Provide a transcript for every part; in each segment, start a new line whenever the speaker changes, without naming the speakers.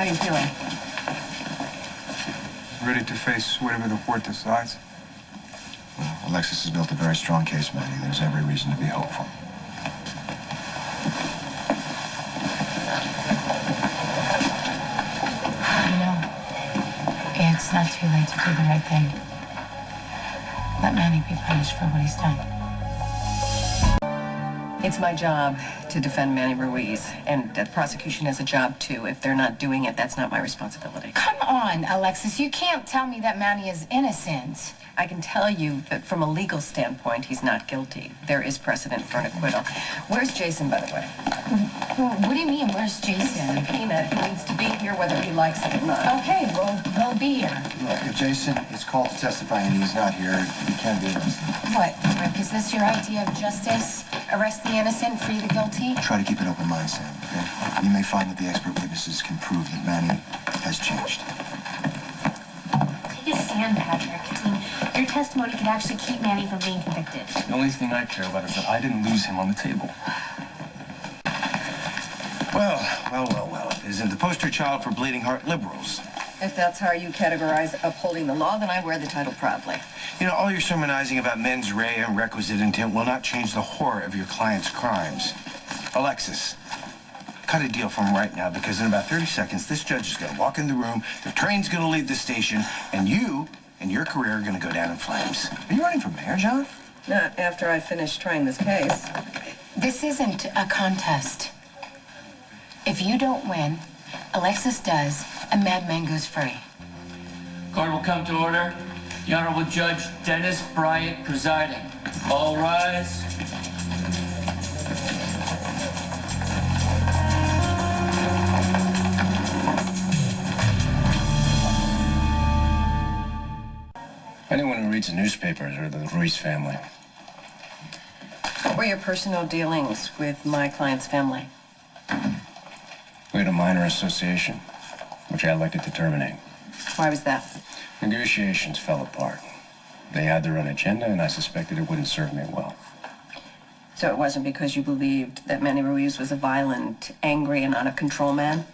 How are you feeling?
Ready to face whatever the court decides.
Well, Alexis has built a very strong case, Manny. There's every reason to be hopeful.
You know, it's not too late to do the right thing. Let Manny be punished for what he's done.
It's my job to defend Manny Ruiz, and the prosecution has a job too. If they're not doing it, that's not my responsibility.
Come on, Alexis. You can't tell me that Manny is innocent.
I can tell you that from a legal standpoint, he's not guilty. There is precedent for an acquittal. Where's Jason, by the way?
What do you mean, where's Jason?
Subpoena. He needs to be here whether he likes it or not.
Okay, well, he'll be here.
Look, if Jason is called to testify and he's not here, he can't be arrested.
What, Rick, is this your idea of justice? Arrest the innocent, free the guilty?
Try to keep an open mind, Sam, okay? You may find that the expert witnesses can prove that Manny has changed.
Take a stand, Patrick. I mean, your testimony could actually keep Manny from being convicted.
The only thing I care about is that I didn't lose him on the table.
Well. Isn't the poster child for bleeding heart liberals?
If that's how you categorize upholding the law, then I wear the title proudly.
You know, all your sermonizing about mens rea and requisite intent will not change the horror of your client's crimes. Alexis, cut a deal from right now, because in about 30 seconds, this judge is going to walk in the room, the train's going to leave the station, and you and your career are going to go down in flames. Are you running for mayor, John?
Not after I finish trying this case.
This isn't a contest. If you don't win, Alexis does, and Madman goes free.
Court will come to order. The Honorable Judge Dennis Bryant presiding. All rise.
Anyone who reads the newspaper has heard of the Ruiz family.
What were your personal dealings with my client's family?
We had a minor association, which I elected to terminate.
Why was that?
Negotiations fell apart. They had their own agenda, and I suspected it wouldn't serve me well.
So it wasn't because you believed that Manny Ruiz was a violent, angry, and out-of-control man?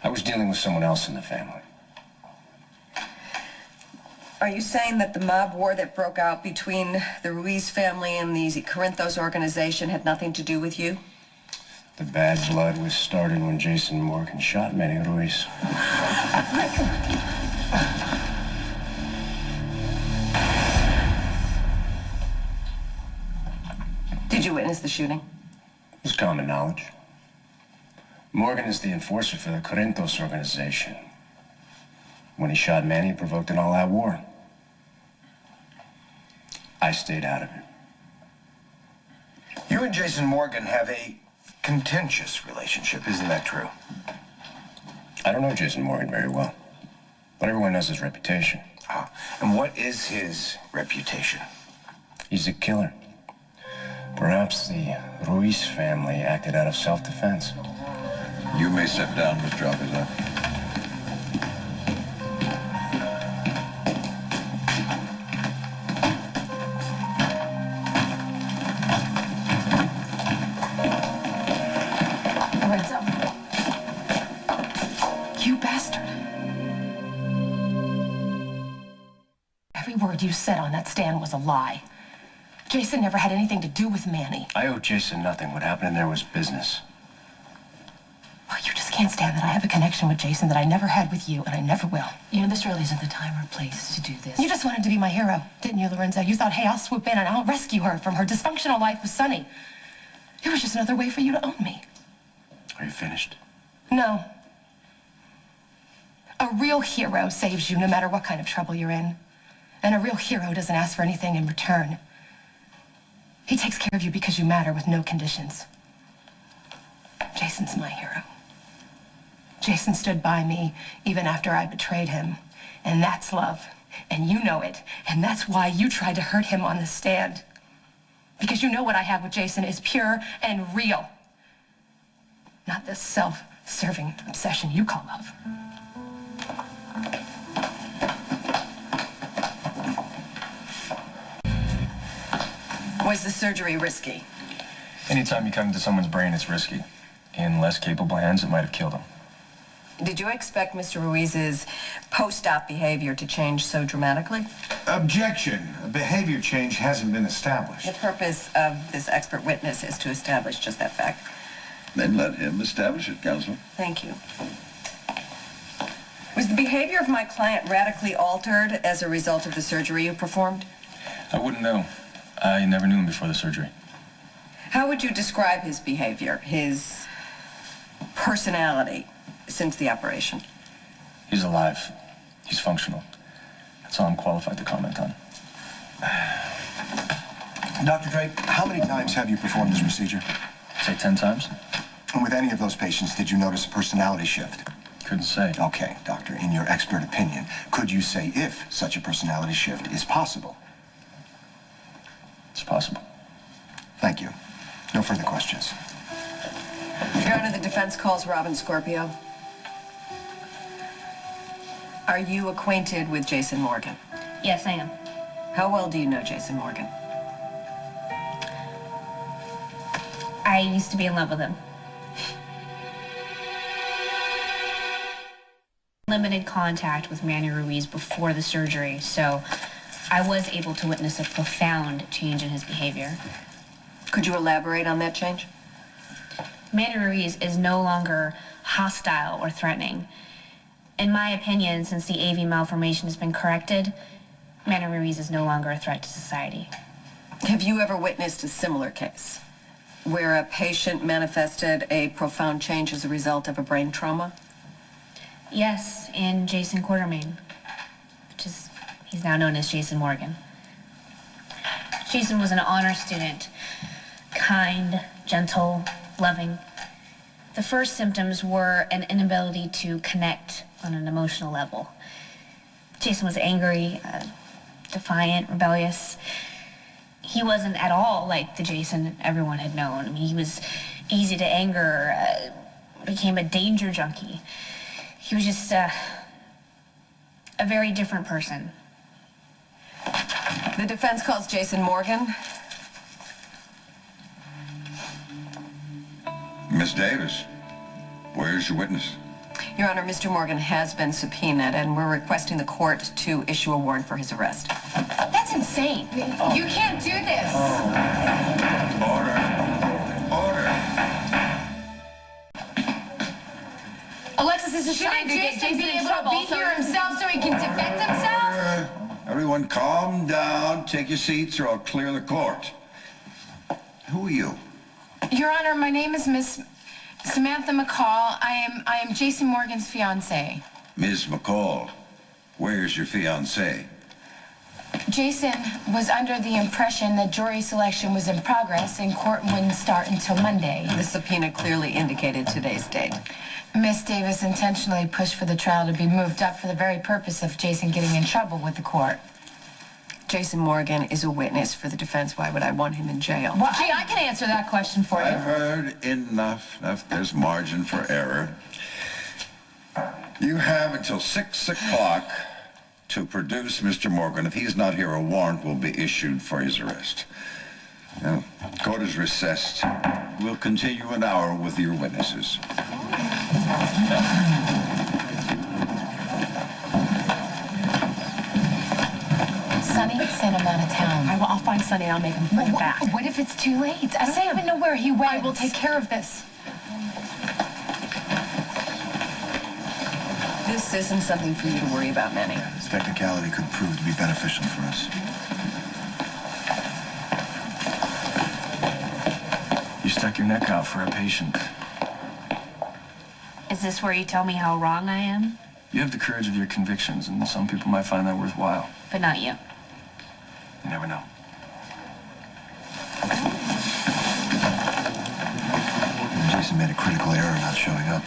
I was dealing with someone else in the family.
Are you saying that the mob war that broke out between the Ruiz family and the Corinthos organization had nothing to do with you?
The bad blood was started when Jason Morgan shot Manny Ruiz.
Did you witness the shooting?
It's common knowledge. Morgan is the enforcer for the Corinthos organization. When he shot Manny, it provoked an all-out war. I stayed out of it. You and Jason Morgan have a contentious relationship, isn't that true? I don't know Jason Morgan very well, but everyone knows his reputation. Ah, and what is his reputation? He's a killer. Perhaps the Ruiz family acted out of self-defense.
You may step down, Mr. Alcazar.
Lorenzo. You bastard. Every word you said on that stand was a lie. Jason never had anything to do with Manny.
I owe Jason nothing. What happened in there was business.
Well, you just can't stand that I have a connection with Jason that I never had with you, and I never will. You know, this really isn't the time or place to do this. You just wanted to be my hero, didn't you, Lorenzo? You thought, hey, I'll swoop in and I'll rescue her from her dysfunctional life with Sonny. It was just another way for you to own me.
Are you finished?
No. A real hero saves you no matter what kind of trouble you're in. And a real hero doesn't ask for anything in return. He takes care of you because you matter with no conditions. Jason's my hero. Jason stood by me even after I betrayed him. And that's love. And you know it. And that's why you tried to hurt him on the stand. Because you know what I have with Jason is pure and real. Not this self-serving obsession you call love.
Was the surgery risky?
Anytime you cut into someone's brain, it's risky. In less capable hands, it might have killed him.
Did you expect Mr. Ruiz's post-op behavior to change so dramatically?
Objection. A behavior change hasn't been established.
The purpose of this expert witness is to establish just that fact.
Then let him establish it, Counselor.
Thank you. Was the behavior of my client radically altered as a result of the surgery you performed?
I wouldn't know. I never knew him before the surgery.
How would you describe his behavior, his personality since the operation?
He's alive. He's functional. That's all I'm qualified to comment on.
Dr. Drake, how many times have you performed this procedure?
Say 10 times?
And with any of those patients, did you notice a personality shift?
Couldn't say.
Okay, doctor, in your expert opinion, could you say if such a personality shift is possible?
It's possible.
Thank you. No further questions.
Your Honor, the defense calls Robin Scorpio. Are you acquainted with Jason Morgan?
Yes, I am.
How well do you know Jason Morgan?
I used to be in love with him. Limited contact with Manny Ruiz before the surgery, so I was able to witness a profound change in his behavior.
Could you elaborate on that change?
Manny Ruiz is no longer hostile or threatening. In my opinion, since the AV malformation has been corrected, Manny Ruiz is no longer a threat to society.
Have you ever witnessed a similar case where a patient manifested a profound change as a result of a brain trauma?
Yes, in Jason Quartermain, he's now known as Jason Morgan. Jason was an honor student, kind, gentle, loving. The first symptoms were an inability to connect on an emotional level. Jason was angry, defiant, rebellious. He wasn't at all like the Jason everyone had known. I mean, he was easy to anger, became a danger junkie. He was just a very different person.
The defense calls Jason Morgan.
Miss Davis, where's your witness?
Your Honor, Mr. Morgan has been subpoenaed, and we're requesting the court to issue a warrant for his arrest.
That's insane. You can't do this.
Order. Order.
Alexis is just trying to get Jason be able to be here himself so he can defend himself?
Everyone calm down, take your seats, or I'll clear the court. Who are you?
Your Honor, my name is Miss Samantha McCall. I am Jason Morgan's fiancée.
Ms. McCall, where's your fiancé?
Jason was under the impression that jury selection was in progress and court wouldn't start until Monday.
The subpoena clearly indicated today's date.
Miss Davis intentionally pushed for the trial to be moved up for the very purpose of Jason getting in trouble with the court.
Jason Morgan is a witness for the defense. Why would I want him in jail?
Well, gee, I can answer that question for
I've
you.
heard enough. There's margin for error. You have until 6 o'clock to produce Mr. Morgan. If he's not here, a warrant will be issued for his arrest. Now, court is recessed. We'll continue an hour with your witnesses.
Sonny sent him out of town.
I'll find Sonny and I'll make him bring him back.
What if it's too late? I don't even know where he went.
I will take care of this.
This isn't something for you to worry about, Manny.
This technicality could prove to be beneficial for us.
You stuck your neck out for a patient.
Is this where you tell me how wrong I am?
You have the courage of your convictions, and some people might find that worthwhile.
But not you.
You never know.
Jason made a critical error not showing up.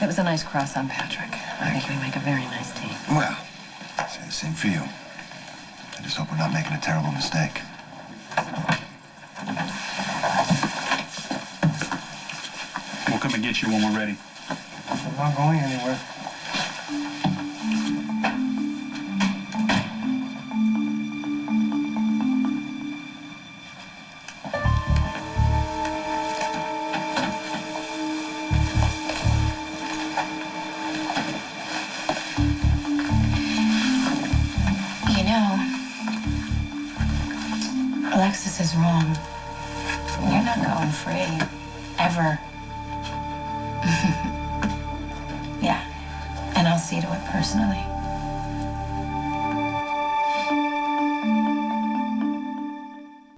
It was a nice cross on Patrick. I think we make a very nice team.
Well, I'd say the same for you. I just hope we're not making a terrible mistake.
We'll come and get you when we're ready.
I'm not going anywhere.
You know, Alexis is wrong. You're not going free. Ever. Yeah. And I'll see to it personally.